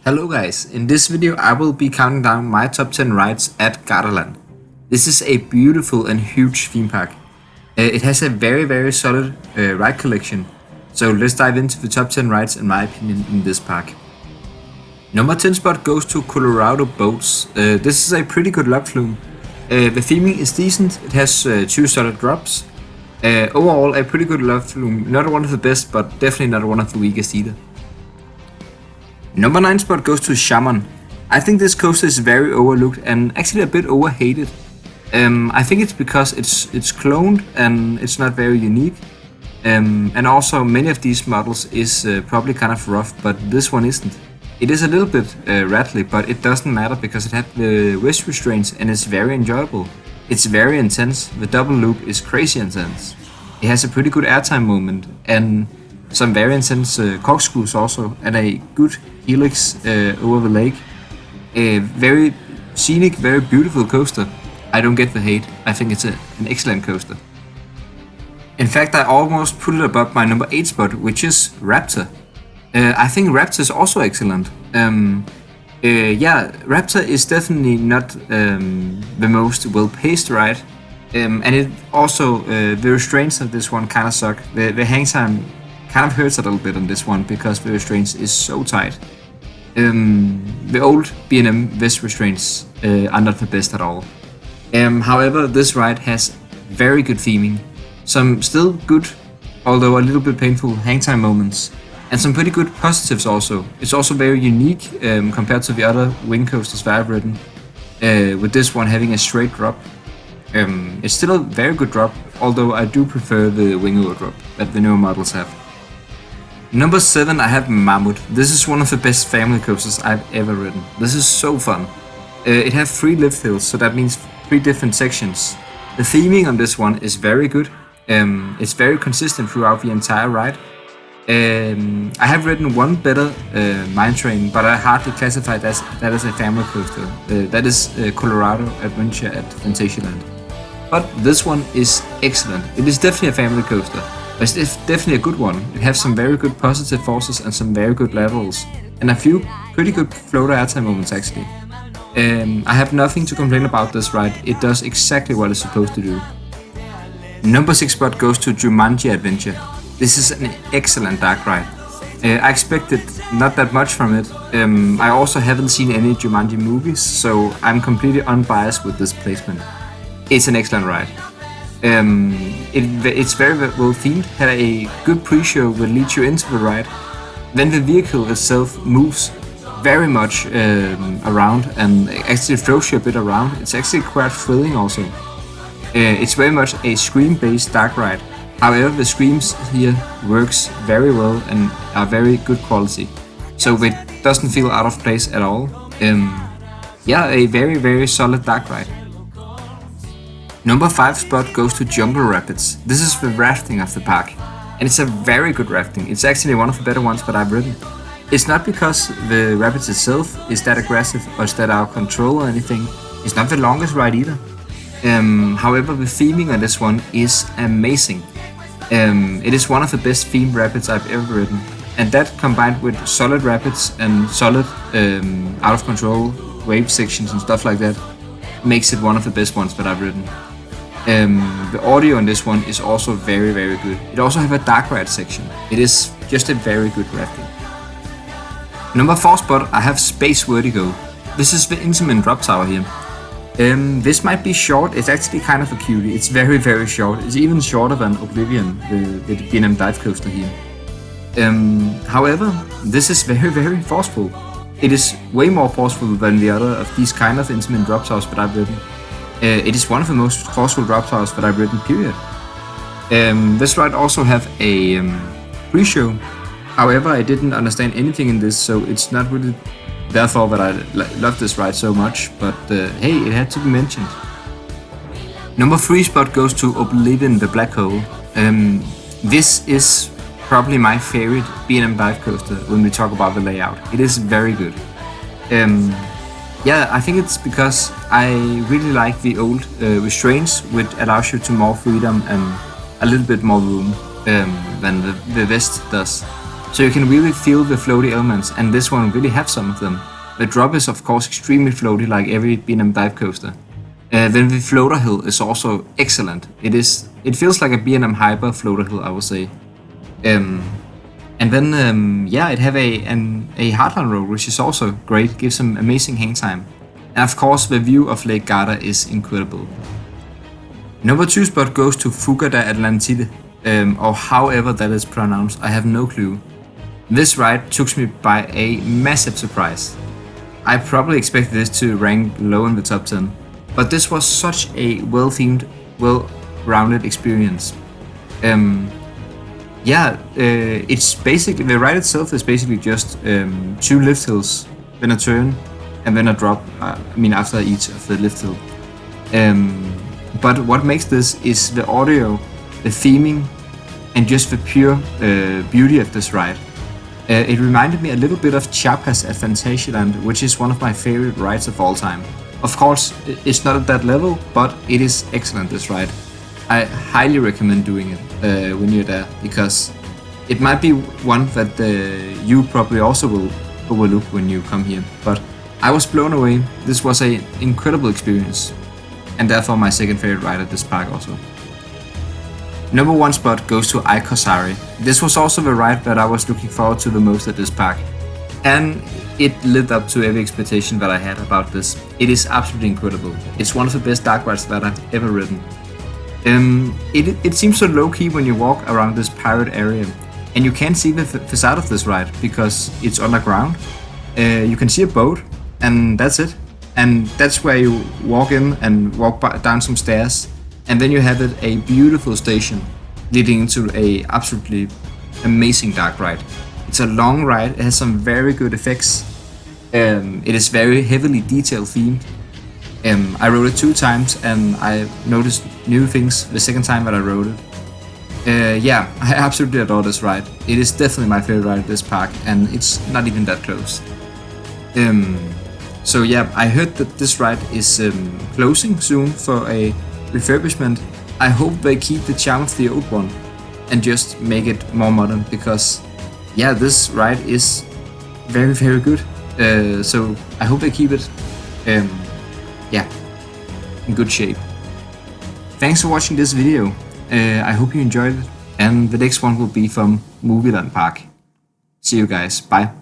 Hello guys, in this video I will be counting down my top 10 rides at Gardaland. This is a beautiful and huge theme park. It has a very solid ride collection, so let's dive into the top 10 rides in my opinion in this park. Number 10 spot goes to Colorado Boats. This is a pretty good log flume. The theming is decent, it has 2 solid drops. Overall a pretty good log flume, not one of the best but definitely not one of the weakest either. Number 9 spot goes to Shaman. I think this coaster is very overlooked and actually a bit overhated. I think it's because it's cloned and it's not very unique. And also many of these models is probably kind of rough, but this one isn't. It is a little bit rattly, but it doesn't matter because it has the wrist restraints and it's very enjoyable. It's very intense, the double loop is crazy intense. It has a pretty good airtime moment and some very intense corkscrews also, and a good helix over the lake. A very scenic, very beautiful coaster. I don't get the hate, I think it's an excellent coaster. In fact, I almost put it above my number 8 spot, which is Raptor. I think Raptor is also excellent. Yeah, Raptor is definitely not the most well-paced ride. And it also, the restraints of this one kind of suck. The hang time kind of hurts a little bit on this one because the restraints is so tight. The old B&M vest restraints are not the best at all. However, this ride has very good theming, some still good, although a little bit painful hang time moments, and some pretty good positives also. It's also very unique compared to the other wing coasters that I've ridden, with this one having a straight drop. It's still a very good drop, although I do prefer the wing over drop that the newer models have. Number 7, I have Mammut. This is one of the best family coasters I've ever ridden. This is so fun. It has 3 lift hills, so that means 3 different sections. The theming on this one is very good. It's very consistent throughout the entire ride. I have ridden one better mine train, but I hardly classify that as a family coaster. That is Colorado Adventure at Fantasia. But this one is excellent. It is definitely a family coaster. But it's definitely a good one. It has some very good positive forces and some very good levels. And a few pretty good floater airtime moments actually. I have nothing to complain about this ride. It does exactly what it's supposed to do. Number 6 spot goes to Jumanji Adventure. This is an excellent dark ride. I expected not that much from it. I also haven't seen any Jumanji movies, so I'm completely unbiased with this placement. It's an excellent ride. It's very well themed, had a good pre-show that leads you into the ride. Then the vehicle itself moves very much around and actually throws you a bit around. It's actually quite thrilling also. It's very much a scream-based dark ride. However, the screams here works very well and are very good quality. So it doesn't feel out of place at all. Yeah, a very solid dark ride. Number 5 spot goes to Jungle Rapids. This is the rafting of the park, and it's a very good rafting. It's actually one of the better ones that I've ridden. It's not because the rapids itself is that aggressive or is that out of control or anything. It's not the longest ride either. However, the theming on this one is amazing. It is one of the best themed rapids I've ever ridden, and that combined with solid rapids and solid out of control wave sections and stuff like that makes it one of the best ones that I've ridden. The audio on this one is also very good. It also has a dark ride section. It is just a very good rafting. Number 4 spot, I have Space Vertigo. This is the Intim drop tower here. This might be short, it's actually kind of a cutie. It's very short. It's even shorter than Oblivion, the B&M dive coaster here. However, this is very forceful. It is way more forceful than the other of these kind of Intim drop towers that I've ridden. It is one of the most forceful drop towers that I've ridden, period. This ride also have a pre-show. However, I didn't understand anything in this, so it's not really therefore that I love this ride so much, but hey, it had to be mentioned. Number 3 spot goes to Oblivion the Black Hole. This is probably my favorite B&M dive coaster when we talk about the layout. It is very good. Yeah, I think it's because I really like the old restraints, which allows you to more freedom and a little bit more room than the West does. So you can really feel the floaty elements, and this one really have some of them. The drop is of course extremely floaty like every B&M dive coaster. Then the floater hill is also excellent. It feels like a B&M Hyper floater hill, I would say. And then yeah, it have a hardline road, which is also great, gives some amazing hang time. And of course the view of Lake Garda is incredible. Number 2 spot goes to Fuga da Atlantide, or however that is pronounced, I have no clue. This ride took me by a massive surprise. I probably expected this to rank low in the top 10, but this was such a well-themed, well-rounded experience. Yeah, it's basically, the ride itself is basically just 2 lift hills, then a turn, and then a drop, after each of the lift hill. But what makes this is the audio, the theming, and just the pure beauty of this ride. It reminded me a little bit of Chiapas at Fantasia, which is one of my favorite rides of all time. Of course, it's not at that level, but it is excellent, this ride. I highly recommend doing it when you're there, because it might be one that you probably also will overlook when you come here. But I was blown away. This was an incredible experience, and therefore my second favorite ride at this park also. Number 1 spot goes to Osari. This was also the ride that I was looking forward to the most at this park, and it lived up to every expectation that I had about this. It is absolutely incredible. It's one of the best dark rides that I've ever ridden. It seems so low-key when you walk around this pirate area, and you can't see the facade of this ride because it's underground. You can see a boat, and that's it. And that's where you walk in and walk down some stairs, and then you have a beautiful station leading into a absolutely amazing dark ride. It's a long ride, it has some very good effects. It is very heavily detail themed. I rode it 2 times and I noticed new things the second time that I rode it. Yeah, I absolutely adore this ride. It is definitely my favorite ride at this park, and it's not even that close. So yeah, I heard that this ride is closing soon for a refurbishment. I hope they keep the charm of the old one and just make it more modern, because yeah, this ride is very, very good. So I hope they keep it yeah, in good shape. Thanks for watching this video. I hope you enjoyed it, and the next one will be from Movieland Park. See you guys, bye.